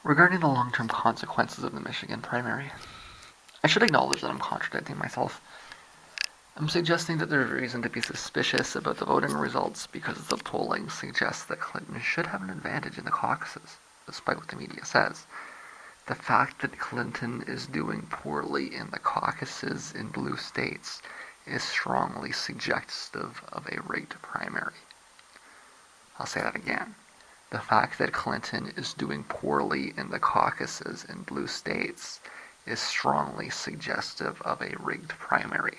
Regarding the long-term consequences of the Michigan primary, I should acknowledge that I'm contradicting myself. I'm suggesting that there's reason to be suspicious about the voting results because the polling suggests that Clinton should have an advantage in the caucuses, despite what the media says. The fact that Clinton is doing poorly in the caucuses in blue states is strongly suggestive of a rigged primary. I'll say that again. The fact that Clinton is doing poorly in the caucuses in blue states is strongly suggestive of a rigged primary.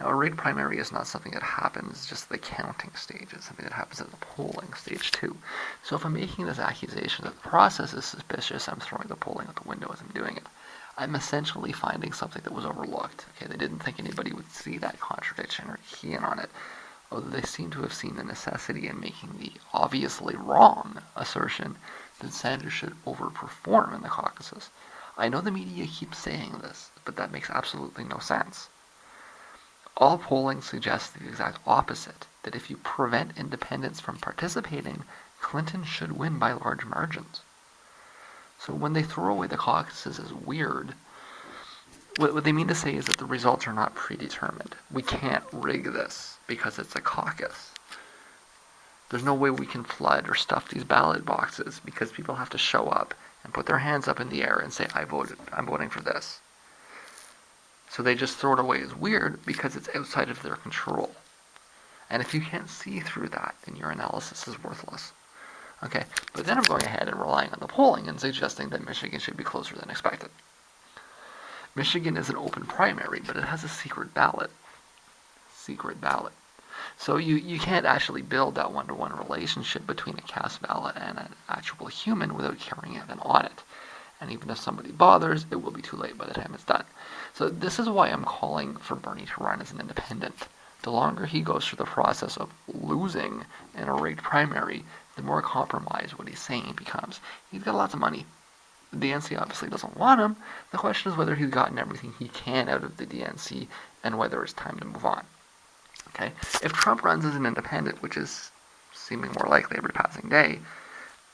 Now, a rigged primary is not something that happens just at the counting stage. It's something that happens at the polling stage, too. So if I'm making this accusation that the process is suspicious, I'm throwing the polling out the window as I'm doing it. I'm essentially finding something that was overlooked. Okay, they didn't think anybody would see that contradiction or key in on it, although they seem to have seen the necessity in making the obviously wrong assertion that Sanders should overperform in the caucuses. I know the media keeps saying this, but that makes absolutely no sense. All polling suggests the exact opposite, that if you prevent independents from participating, Clinton should win by large margins. So when they throw away the caucuses as weird, what they mean to say is that the results are not predetermined. We can't rig this because it's a caucus. There's no way we can flood or stuff these ballot boxes because people have to show up and put their hands up in the air and say, I voted, I'm voting for this. So they just throw it away as weird because it's outside of their control. And if you can't see through that, then your analysis is worthless. Okay, but then I'm going ahead and relying on the polling and suggesting that Michigan should be closer than expected. Michigan is an open primary, but it has a secret ballot. Secret ballot. So you can't actually build that one-to-one relationship between a cast ballot and an actual human without carrying out an audit. And even if somebody bothers, it will be too late by the time it's done. So this is why I'm calling for Bernie to run as an independent. The longer he goes through the process of losing in a rigged primary, the more compromised what he's saying becomes. He's got lots of money. The DNC obviously doesn't want him. The question is whether he's gotten everything he can out of the DNC and whether it's time to move on. Okay? If Trump runs as an independent, which is seeming more likely every passing day,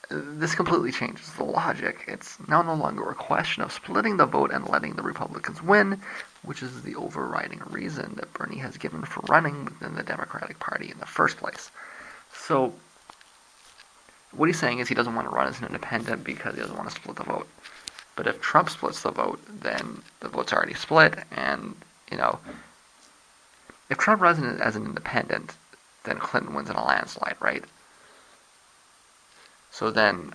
this completely changes the logic. It's now no longer a question of splitting the vote and letting the Republicans win, which is the overriding reason that Bernie has given for running within the Democratic Party in the first place. So what he's saying is he doesn't want to run as an independent because he doesn't want to split the vote. But if Trump splits the vote, then the vote's already split, and, if Trump runs as an independent, then Clinton wins in a landslide, right? So then,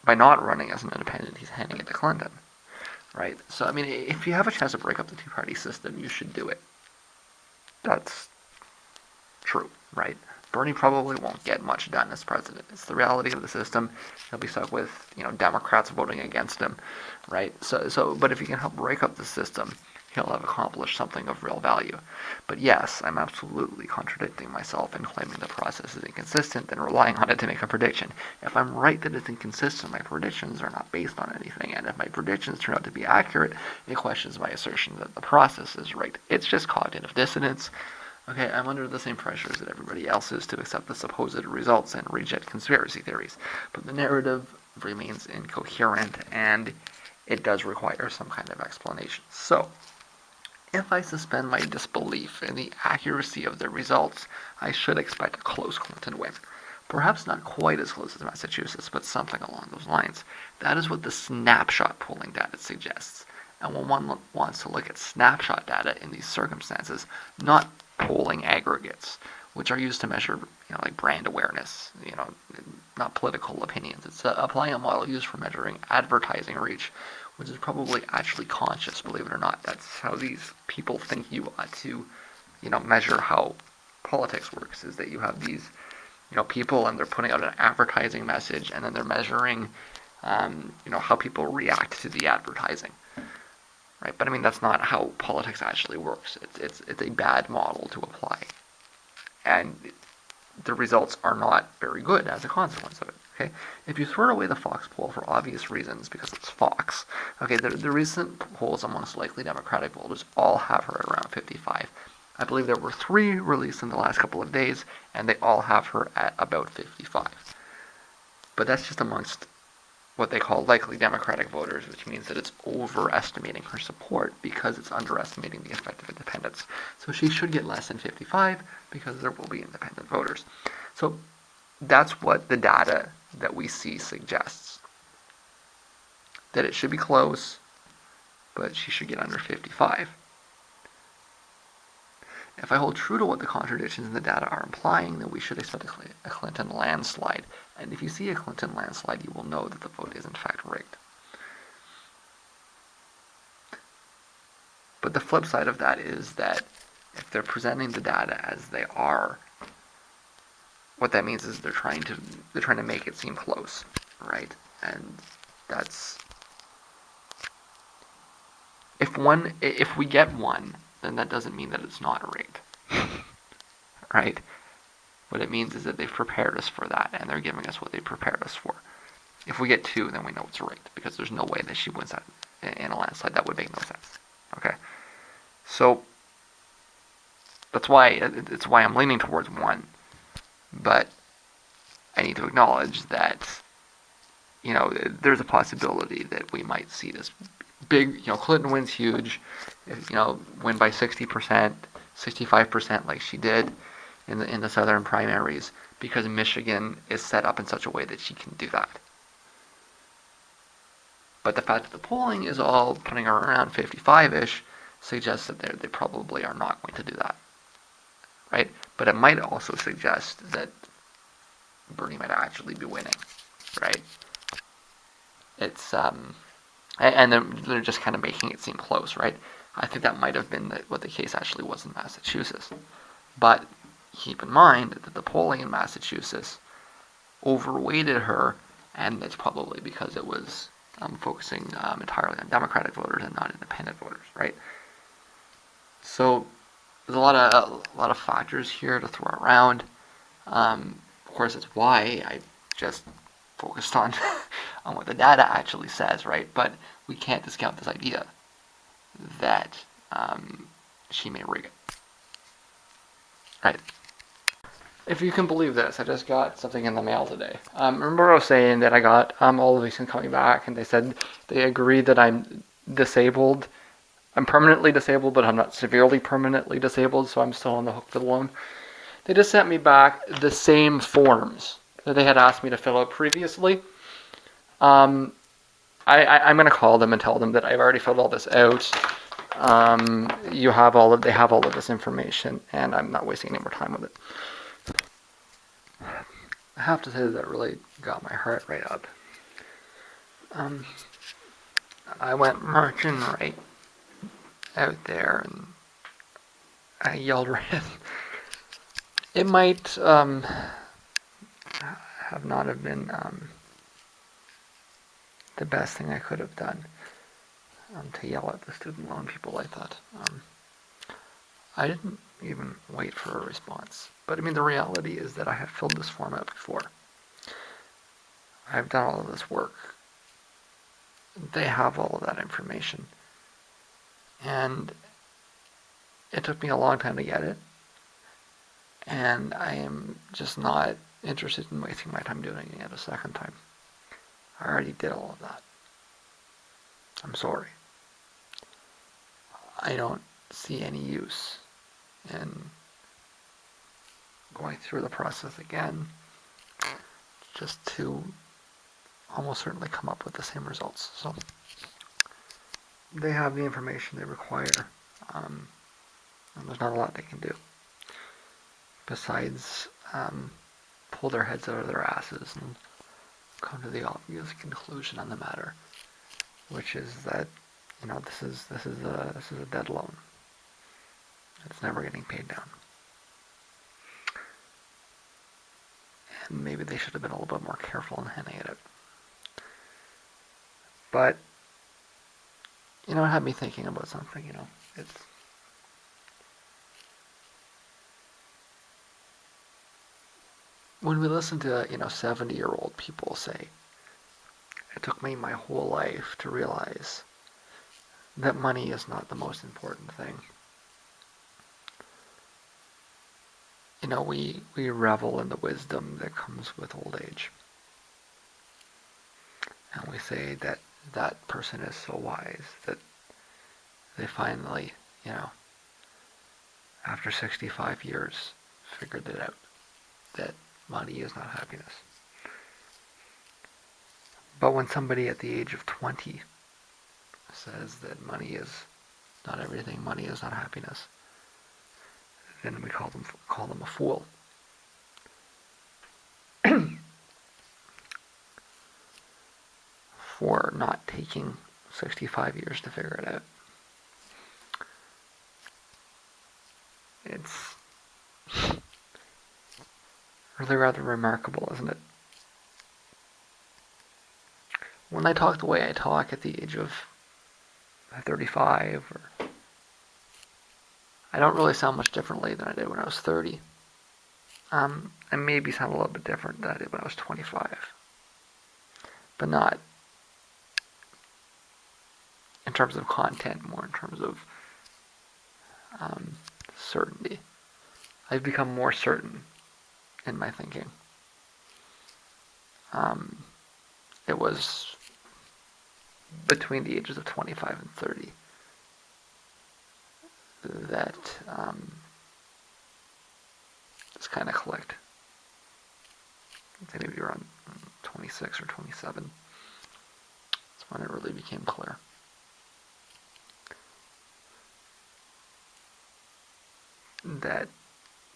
by not running as an independent, he's handing it to Clinton, right? So, if you have a chance to break up the two-party system, you should do it. That's true, right? Bernie probably won't get much done as president. It's the reality of the system. He'll be stuck with, Democrats voting against him, right? But if you can help break up the system, he'll have accomplished something of real value. But yes, I'm absolutely contradicting myself and claiming the process is inconsistent and relying on it to make a prediction. If I'm right that it's inconsistent, my predictions are not based on anything, and if my predictions turn out to be accurate, it questions my assertion that the process is right. It's just cognitive dissonance. Okay, I'm under the same pressures that everybody else is to accept the supposed results and reject conspiracy theories, but the narrative remains incoherent, and it does require some kind of explanation. So, if I suspend my disbelief in the accuracy of the results, I should expect a close Clinton win. Perhaps not quite as close as Massachusetts, but something along those lines. That is what the snapshot polling data suggests. And when one wants to look at snapshot data in these circumstances, not polling aggregates, which are used to measure, like brand awareness, not political opinions. It's applying a model used for measuring advertising reach, which is probably actually conscious, believe it or not. That's how these people think you ought to, measure how politics works, is that you have these, people and they're putting out an advertising message and then they're measuring, how people react to the advertising. Right? But that's not how politics actually works. It's a bad model to apply. And the results are not very good as a consequence of it. Okay? If you throw away the Fox poll for obvious reasons, because it's Fox, okay, the recent polls amongst likely Democratic voters all have her at around 55. I believe there were 3 released in the last couple of days, and they all have her at about 55. But that's just amongst what they call likely Democratic voters, which means that it's overestimating her support because it's underestimating the effect of independents. So she should get less than 55 because there will be independent voters. So that's what the data that we see suggests. That it should be close, but she should get under 55. If I hold true to what the contradictions in the data are implying, then we should expect a Clinton landslide. And if you see a Clinton landslide, you will know that the vote is in fact rigged. But the flip side of that is that if they're presenting the data as they are, what that means is they're trying to make it seem close, right? And that's if we get one, then that doesn't mean that it's not rigged, right? What it means is that they've prepared us for that, and they're giving us what they prepared us for. If we get 2, then we know it's rigged, because there's no way that she wins that in a landslide. That would make no sense. Okay, so that's why I'm leaning towards 1, but I need to acknowledge that there's a possibility that we might see this big, Clinton wins huge, win by 60%, 65% like she did in the southern primaries, because Michigan is set up in such a way that she can do that. But the fact that the polling is all putting her around 55-ish suggests that they probably are not going to do that, right? But it might also suggest that Bernie might actually be winning, right? It's and they're just kind of making it seem close, right? I think that might have been what the case actually was in Massachusetts. But keep in mind that the polling in Massachusetts overweighted her, and it's probably because it was focusing entirely on Democratic voters and not independent voters, right? So there's a lot of factors here to throw around. Of course, it's why I just focused on on what the data actually says, right? But we can't discount this idea that she may rig it, right? If you can believe this, I just got something in the mail today. Remember I was saying that I got all of these things coming back, and they said they agreed that I'm disabled. I'm permanently disabled, but I'm not severely permanently disabled, so I'm still on the hook for the loan. They just sent me back the same forms that they had asked me to fill out previously. I'm going to call them and tell them that I've already filled all this out. They have all of this information, and I'm not wasting any more time with it. I have to say that really got my heart right up. I went marching right out there, and I yelled right in. It might have not have been the best thing I could have done to yell at the student loan people like that. I didn't even wait for a response. But I mean, the reality is that I have filled this form out before. I've done all of this work. They have all of that information. And it took me a long time to get it. And I am just not interested in wasting my time doing it a second time. I already did all of that. I'm sorry. I don't see any use in going through the process again just to almost certainly come up with the same results. So they have the information they require, and there's not a lot they can do besides pull their heads out of their asses and come to the obvious conclusion on the matter, which is that this is a dead loan. It's never getting paid down. And maybe they should have been a little bit more careful in handing it out. But it had me thinking about something. It's when we listen to 70-year-old people say, it took me my whole life to realize that money is not the most important thing. we revel in the wisdom that comes with old age. And we say that that person is so wise that they finally, after 65 years, figured it out, that money is not happiness. But when somebody at the age of 20 says that money is not everything, money is not happiness, then we call them a fool. For not taking 65 years to figure it out. It's really rather remarkable, isn't it? When I talk the way I talk at the age of 35, I don't really sound much differently than I did when I was 30. I maybe sound a little bit different than I did when I was 25. But not in terms of content, more in terms of certainty. I've become more certain in my thinking. It was between the ages of 25 and 30 that this kind of clicked. I think maybe around 26 or 27. That's when it really became clear. That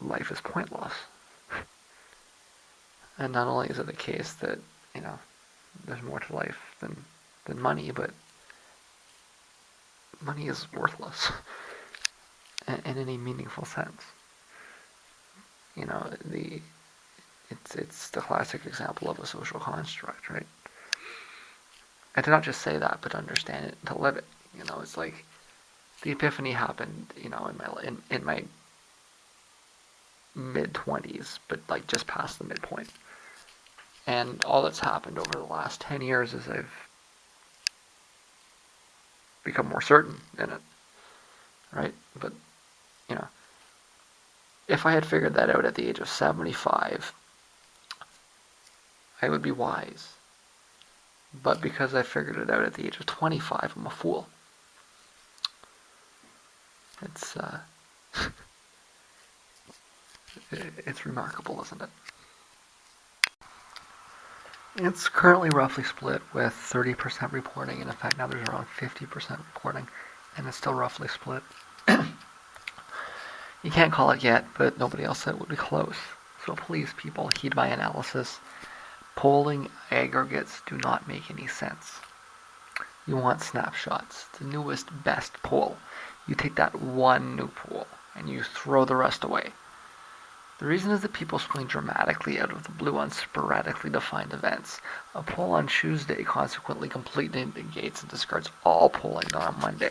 life is pointless. And not only is it the case that, there's more to life than money, but money is worthless in any meaningful sense. It's the classic example of a social construct, right? And to not just say that, but to understand it and to live it. It's like the epiphany happened, in my mid-20s, but like just past the midpoint. And all that's happened over the last 10 years is I've become more certain in it, right? But, if I had figured that out at the age of 75, I would be wise. But because I figured it out at the age of 25, I'm a fool. It's, it's remarkable, isn't it? It's currently roughly split with 30% reporting, and in fact now there's around 50% reporting, and it's still roughly split. You can't call it yet, but nobody else said it would be close. So please, people, heed my analysis. Polling aggregates do not make any sense. You want snapshots, the newest, best poll. You take that one new poll, and you throw the rest away. The reason is that people swing dramatically out of the blue on sporadically defined events. A poll on Tuesday consequently completely negates and discards all polling done on Monday.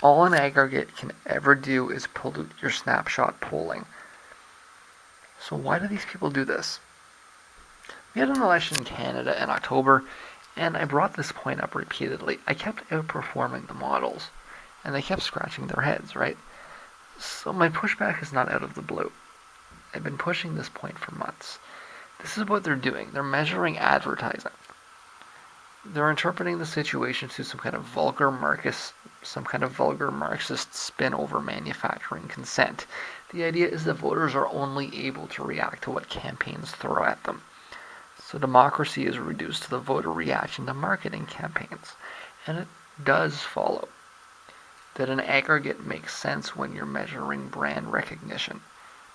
All an aggregate can ever do is pollute your snapshot polling. So why do these people do this? We had an election in Canada in October, and I brought this point up repeatedly. I kept outperforming the models, and they kept scratching their heads, right? So my pushback is not out of the blue. I've been pushing this point for months. This is what they're doing. They're measuring advertising. They're interpreting the situation through some kind of vulgar Marxist spin over manufacturing consent. The idea is that voters are only able to react to what campaigns throw at them. So democracy is reduced to the voter reaction to marketing campaigns. And it does follow that an aggregate makes sense when you're measuring brand recognition,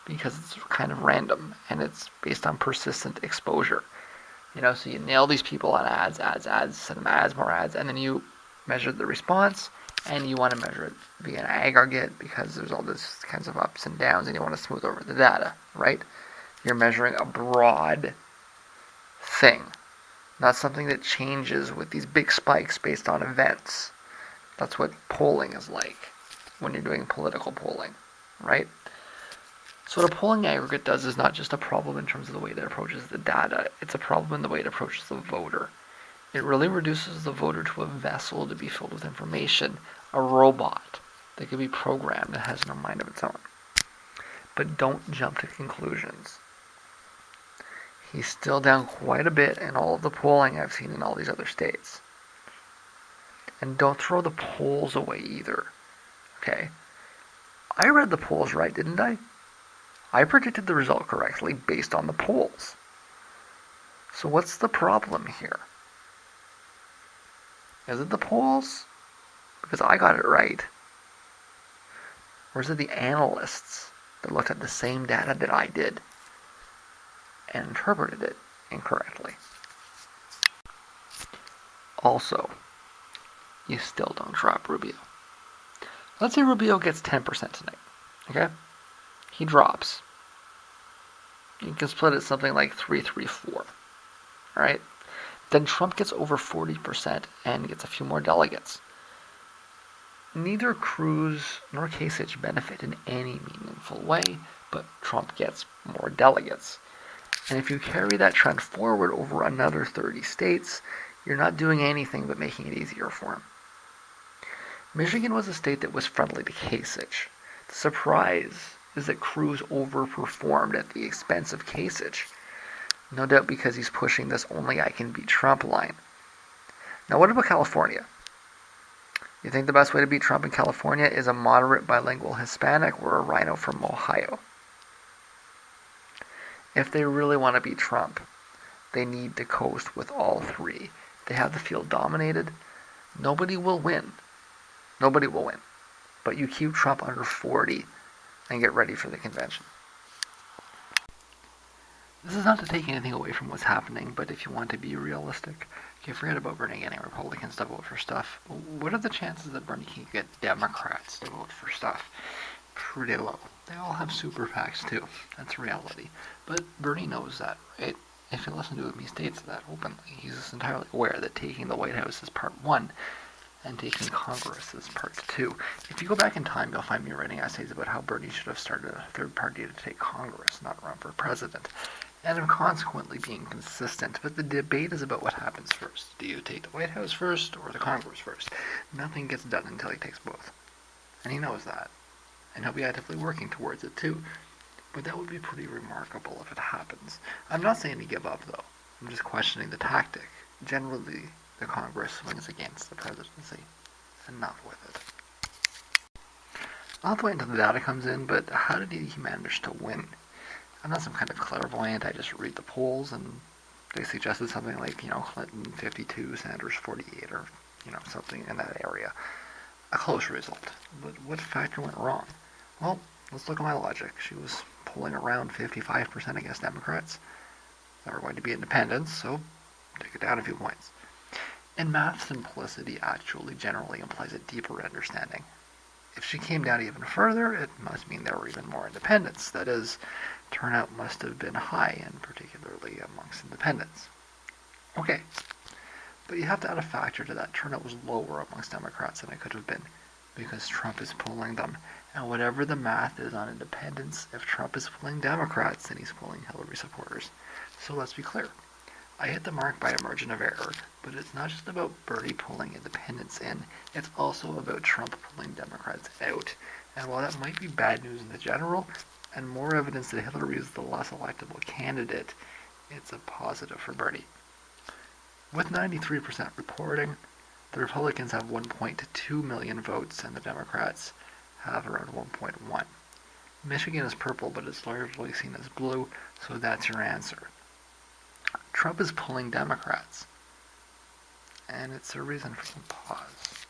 because it's kind of random and it's based on persistent exposure. So you nail these people on ads, send them ads, more ads, and then you measure the response, and you want to measure it via an aggregate because there's all this kinds of ups and downs, and you want to smooth over the data, right? You're measuring a broad thing, not something that changes with these big spikes based on events. That's what polling is like when you're doing political polling, right? So what a polling aggregate does is not just a problem in terms of the way it approaches the data, it's a problem in the way it approaches the voter. It really reduces the voter to a vessel to be filled with information, a robot that can be programmed that has no mind of its own. but don't jump to conclusions. He's still down quite a bit in all of the polling I've seen in all these other states. And don't throw the polls away either. Okay? I read the polls right, didn't I? I predicted the result correctly based on the polls. So what's the problem here? Is it the polls? Because I got it right. Or is it the analysts that looked at the same data that I did and interpreted it incorrectly? Also, you still don't drop Rubio. Let's say Rubio gets 10% tonight. Okay? He drops. You can split it something like 3-3-4. Alright? Then Trump gets over 40% and gets a few more delegates. Neither Cruz nor Kasich benefit in any meaningful way, but Trump gets more delegates. And if you carry that trend forward over another 30 states, you're not doing anything but making it easier for him. Michigan was a state that was friendly to Kasich. The surprise is that Cruz overperformed at the expense of Kasich. No doubt because he's pushing this only I can beat Trump line. Now what about California? You think the best way to beat Trump in California is a moderate bilingual Hispanic or a rhino from Ohio? If they really want to beat Trump, they need to coast with all three. They have the field dominated. Nobody will win. Nobody will win. But you keep Trump under 40 and get ready for the convention. This is not to take anything away from what's happening, but if you want to be realistic, okay, forget about Bernie getting Republicans to vote for stuff. What are the chances that Bernie can get Democrats to vote for stuff? Pretty low. They all have super PACs too. That's reality. But Bernie knows that, right? If you listen to him, he states that openly. He's entirely aware that taking the White House is part one, and taking Congress is part two. If you go back in time, you'll find me writing essays about how Bernie should have started a third party to take Congress, not run for president. And I'm consequently being consistent, but the debate is about what happens first. Do you take the White House first or the Congress first? Nothing gets done until he takes both. And he knows that. And he'll be actively working towards it too. But that would be pretty remarkable if it happens. I'm not saying to give up though. I'm just questioning the tactic. Generally, the Congress swings against the presidency. Enough with it. I'll have to wait until the data comes in, but how did he manage to win? I'm not some kind of clairvoyant. I just read the polls, and they suggested something like, Clinton 52, Sanders 48, or, something in that area. A close result. But what factor went wrong? Well, let's look at my logic. She was polling around 55% against Democrats that were going to be independents, so take it down a few points. In math, simplicity actually generally implies a deeper understanding. If she came down even further, it must mean there were even more independents. That is, turnout must have been high, and particularly amongst independents. Okay, but you have to add a factor to that. Turnout was lower amongst Democrats than it could have been, because Trump is pulling them. And whatever the math is on independents, if Trump is pulling Democrats, then he's pulling Hillary supporters. So let's be clear. I hit the mark by a margin of error, but it's not just about Bernie pulling independents in, it's also about Trump pulling Democrats out. And while that might be bad news in the general, and more evidence that Hillary is the less electable candidate, it's a positive for Bernie. With 93% reporting, the Republicans have 1.2 million votes and the Democrats have around 1.1. Michigan is purple, but it's largely seen as blue, so that's your answer. Trump is pulling Democrats, and it's a reason for some pause.